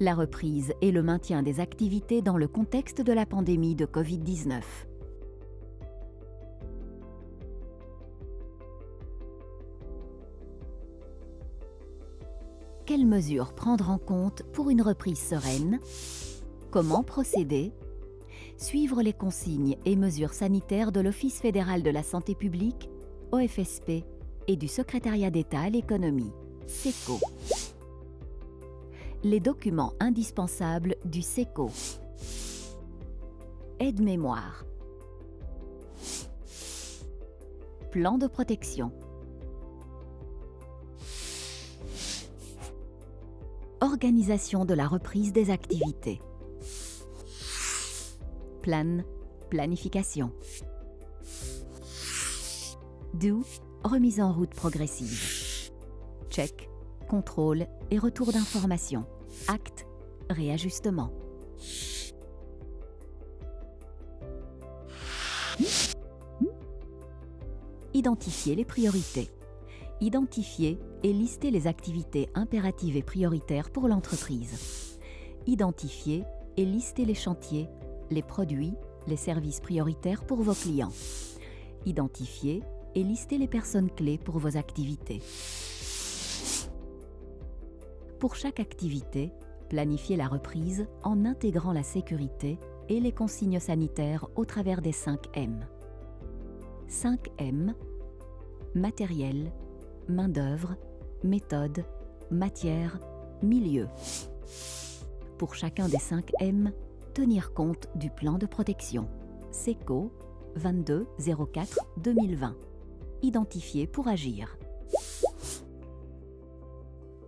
La reprise et le maintien des activités dans le contexte de la pandémie de Covid-19. Quelles mesures prendre en compte pour une reprise sereine? Comment procéder? Suivre les consignes et mesures sanitaires de l'Office fédéral de la santé publique, OFSP, et du Secrétariat d'État à l'économie, SECO. Les documents indispensables du SECO. Aide-mémoire. Plan de protection. Organisation de la reprise des activités. Planification. Do, remise en route progressive. Check, contrôle et retour d'information. Acte, réajustement. Identifier les priorités. Identifier et lister les activités impératives et prioritaires pour l'entreprise. Identifier et lister les chantiers, les produits, les services prioritaires pour vos clients. Identifier et lister les personnes clés pour vos activités. Pour chaque activité, planifiez la reprise en intégrant la sécurité et les consignes sanitaires au travers des 5 M. 5 M, matériel, main-d'œuvre, méthode, matière, milieu. Pour chacun des 5 M, tenir compte du plan de protection. SECO 22-04-2020. Identifier pour agir.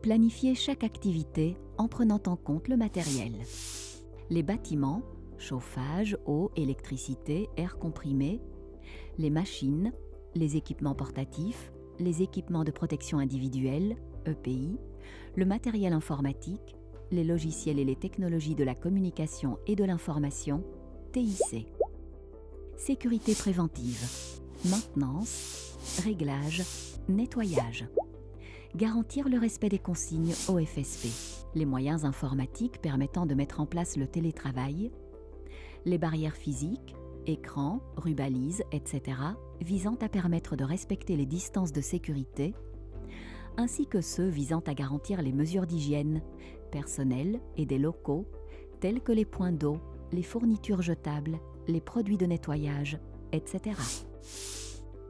Planifier chaque activité en prenant en compte le matériel. Les bâtiments, chauffage, eau, électricité, air comprimé, les machines, les équipements portatifs, les équipements de protection individuelle, EPI, le matériel informatique, les logiciels et les technologies de la communication et de l'information, TIC. Sécurité préventive, maintenance, réglage, nettoyage. Garantir le respect des consignes OFSP, les moyens informatiques permettant de mettre en place le télétravail, les barrières physiques, écrans, rubalises, etc., visant à permettre de respecter les distances de sécurité, ainsi que ceux visant à garantir les mesures d'hygiène, personnelles et des locaux, tels que les points d'eau, les fournitures jetables, les produits de nettoyage, etc.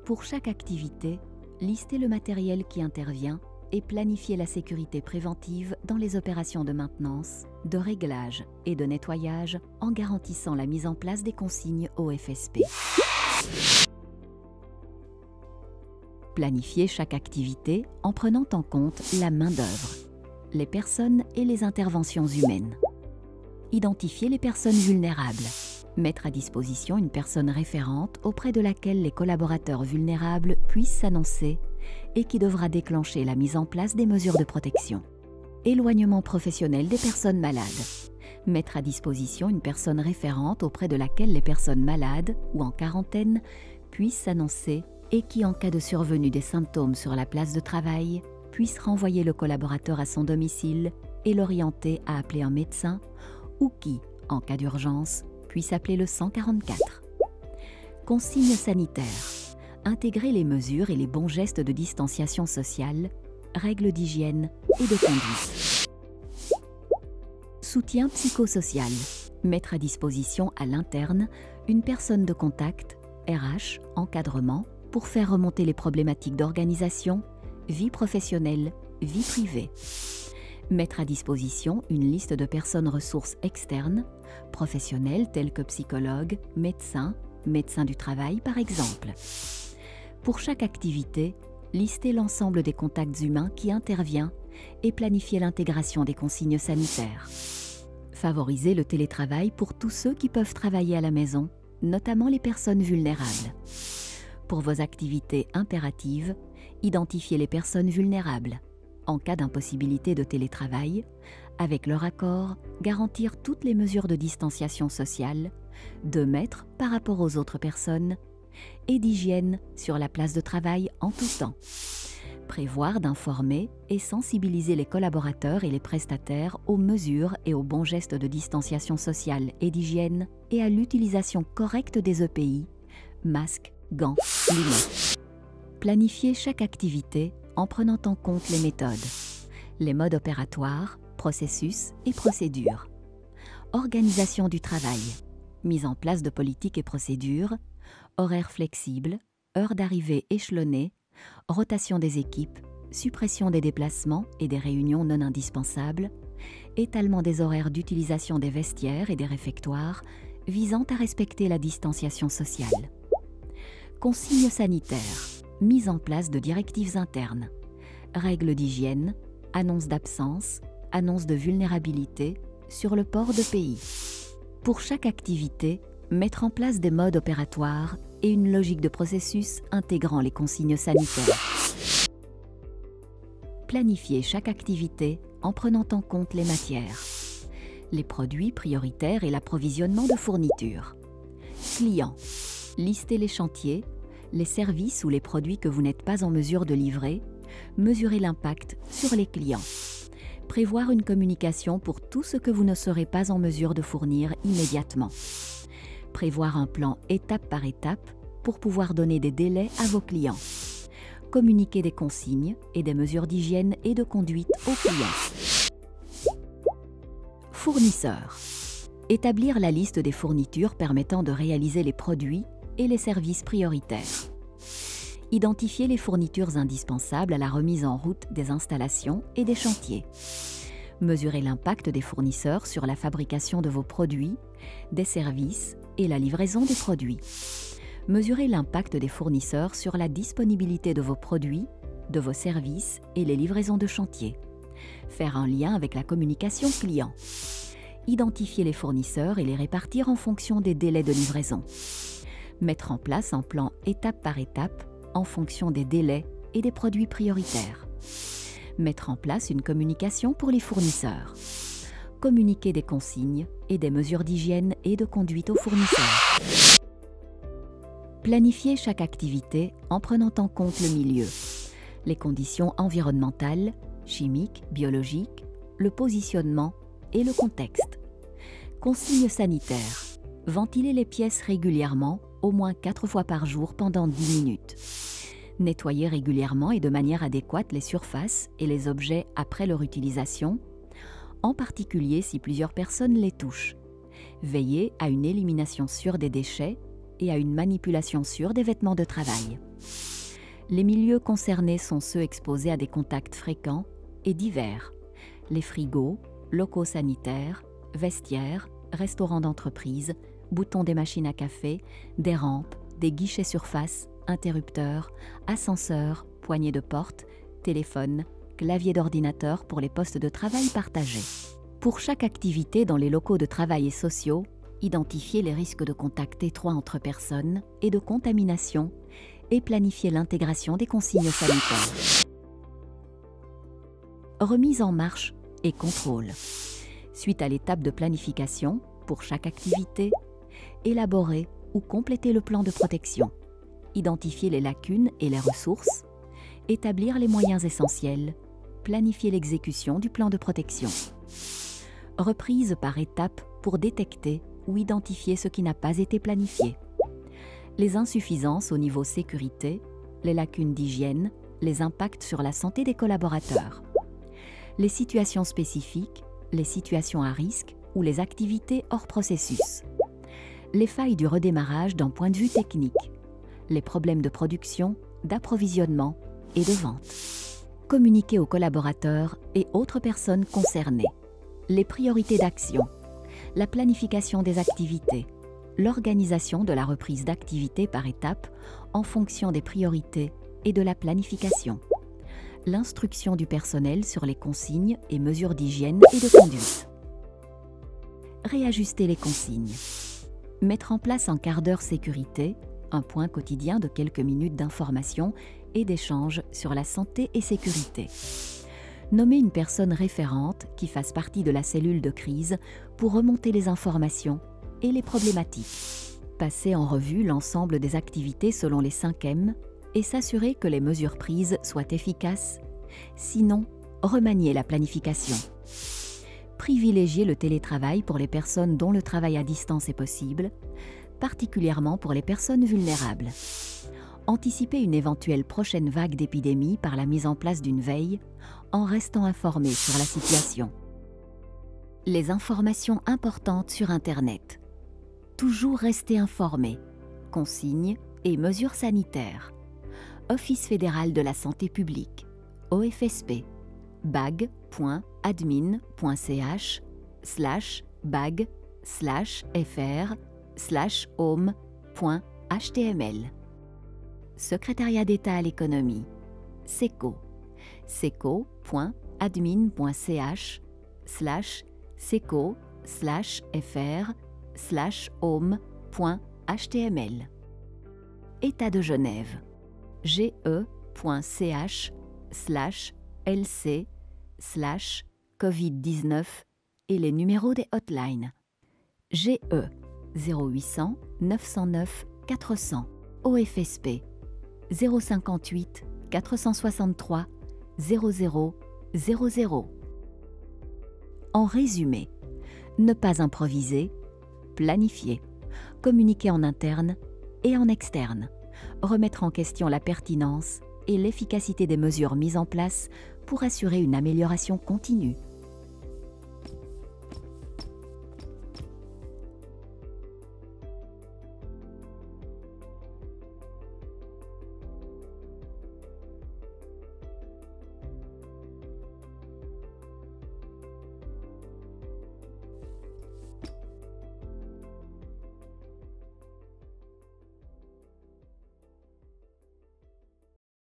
Pour chaque activité, listez le matériel qui intervient et planifiez la sécurité préventive dans les opérations de maintenance, de réglage et de nettoyage en garantissant la mise en place des consignes OFSP. Planifiez chaque activité en prenant en compte la main-d'œuvre, les personnes et les interventions humaines. Identifiez les personnes vulnérables. Mettre à disposition une personne référente auprès de laquelle les collaborateurs vulnérables puissent s'annoncer et qui devra déclencher la mise en place des mesures de protection. Éloignement professionnel des personnes malades. Mettre à disposition une personne référente auprès de laquelle les personnes malades ou en quarantaine puissent s'annoncer et qui, en cas de survenue des symptômes sur la place de travail, puisse renvoyer le collaborateur à son domicile et l'orienter à appeler un médecin ou qui, en cas d'urgence, puisse appeler le 144. Consignes sanitaires. Intégrer les mesures et les bons gestes de distanciation sociale, règles d'hygiène et de conduite. Soutien psychosocial. Mettre à disposition à l'interne une personne de contact, RH, encadrement, pour faire remonter les problématiques d'organisation, vie professionnelle, vie privée. Mettre à disposition une liste de personnes ressources externes, professionnelles telles que psychologues, médecins, médecins du travail par exemple. Pour chaque activité, listez l'ensemble des contacts humains qui intervient et planifiez l'intégration des consignes sanitaires. Favorisez le télétravail pour tous ceux qui peuvent travailler à la maison, notamment les personnes vulnérables. Pour vos activités impératives, identifiez les personnes vulnérables. En cas d'impossibilité de télétravail, avec leur accord, garantir toutes les mesures de distanciation sociale, 2 mètres par rapport aux autres personnes, et d'hygiène sur la place de travail en tout temps. Prévoir d'informer et sensibiliser les collaborateurs et les prestataires aux mesures et aux bons gestes de distanciation sociale et d'hygiène et à l'utilisation correcte des EPI, masques, gants, lunettes. Planifier chaque activité en prenant en compte les méthodes, les modes opératoires, processus et procédures. Organisation du travail, mise en place de politiques et procédures, horaires flexibles, heures d'arrivée échelonnées, rotation des équipes, suppression des déplacements et des réunions non indispensables, étalement des horaires d'utilisation des vestiaires et des réfectoires visant à respecter la distanciation sociale. Consignes sanitaires, mise en place de directives internes, règles d'hygiène, annonces d'absence, annonces de vulnérabilité sur le port de pays. Pour chaque activité, mettre en place des modes opératoires et une logique de processus intégrant les consignes sanitaires. Planifier chaque activité en prenant en compte les matières, les produits prioritaires et l'approvisionnement de fournitures. Clients, listez les chantiers, les services ou les produits que vous n'êtes pas en mesure de livrer, mesurer l'impact sur les clients. Prévoir une communication pour tout ce que vous ne serez pas en mesure de fournir immédiatement. Prévoir un plan étape par étape pour pouvoir donner des délais à vos clients. Communiquer des consignes et des mesures d'hygiène et de conduite aux clients. Fournisseurs. Établir la liste des fournitures permettant de réaliser les produits et les services prioritaires. Identifier les fournitures indispensables à la remise en route des installations et des chantiers. Mesurer l'impact des fournisseurs sur la fabrication de vos produits, des services et la livraison des produits. Mesurer l'impact des fournisseurs sur la disponibilité de vos produits, de vos services et les livraisons de chantier. Faire un lien avec la communication client. Identifier les fournisseurs et les répartir en fonction des délais de livraison. Mettre en place un plan étape par étape en fonction des délais et des produits prioritaires. Mettre en place une communication pour les fournisseurs. Communiquer des consignes et des mesures d'hygiène et de conduite aux fournisseurs. Planifier chaque activité en prenant en compte le milieu, les conditions environnementales, chimiques, biologiques, le positionnement et le contexte. Consignes sanitaires. Ventiler les pièces régulièrement, au moins 4 fois par jour pendant 10 minutes. Nettoyer régulièrement et de manière adéquate les surfaces et les objets après leur utilisation, en particulier si plusieurs personnes les touchent. Veiller à une élimination sûre des déchets et à une manipulation sûre des vêtements de travail. Les milieux concernés sont ceux exposés à des contacts fréquents et divers. Les frigos, locaux sanitaires, vestiaires, restaurants d'entreprise, boutons des machines à café, des rampes, des guichets surface, interrupteurs, ascenseurs, poignées de porte, téléphones, claviers d'ordinateur pour les postes de travail partagés. Pour chaque activité dans les locaux de travail et sociaux, identifier les risques de contact étroit entre personnes et de contamination et planifier l'intégration des consignes sanitaires. Remise en marche et contrôle. Suite à l'étape de planification, pour chaque activité, élaborer ou compléter le plan de protection, identifier les lacunes et les ressources, établir les moyens essentiels, planifier l'exécution du plan de protection. Reprise par étapes pour détecter ou identifier ce qui n'a pas été planifié. Les insuffisances au niveau sécurité, les lacunes d'hygiène, les impacts sur la santé des collaborateurs. Les situations spécifiques, les situations à risque ou les activités hors processus. Les failles du redémarrage d'un point de vue technique. Les problèmes de production, d'approvisionnement et de vente. Communiquer aux collaborateurs et autres personnes concernées. Les priorités d'action. La planification des activités. L'organisation de la reprise d'activités par étapes en fonction des priorités et de la planification. L'instruction du personnel sur les consignes et mesures d'hygiène et de conduite. Réajuster les consignes. Mettre en place un quart d'heure sécurité, un point quotidien de quelques minutes d'information et d'échange sur la santé et sécurité. Nommer une personne référente qui fasse partie de la cellule de crise pour remonter les informations et les problématiques. Passer en revue l'ensemble des activités selon les 5 M et s'assurer que les mesures prises soient efficaces. Sinon, remanier la planification. Privilégier le télétravail pour les personnes dont le travail à distance est possible, particulièrement pour les personnes vulnérables. Anticiper une éventuelle prochaine vague d'épidémie par la mise en place d'une veille, en restant informé sur la situation. Les informations importantes sur Internet. Toujours rester informé. Consignes et mesures sanitaires. Office fédéral de la santé publique, OFSP, bag.admin.ch/bag/fr/home.html. Secrétariat d'État à l'économie, SECO, seco.admin.ch/seco/fr/home.html. État de Genève, ge.ch/lc/covid-19 et les numéros des hotlines. GE 0800 909 400, OFSP 058 463 0000. En résumé, ne pas improviser, planifier, communiquer en interne et en externe, remettre en question la pertinence et l'efficacité des mesures mises en place pour assurer une amélioration continue.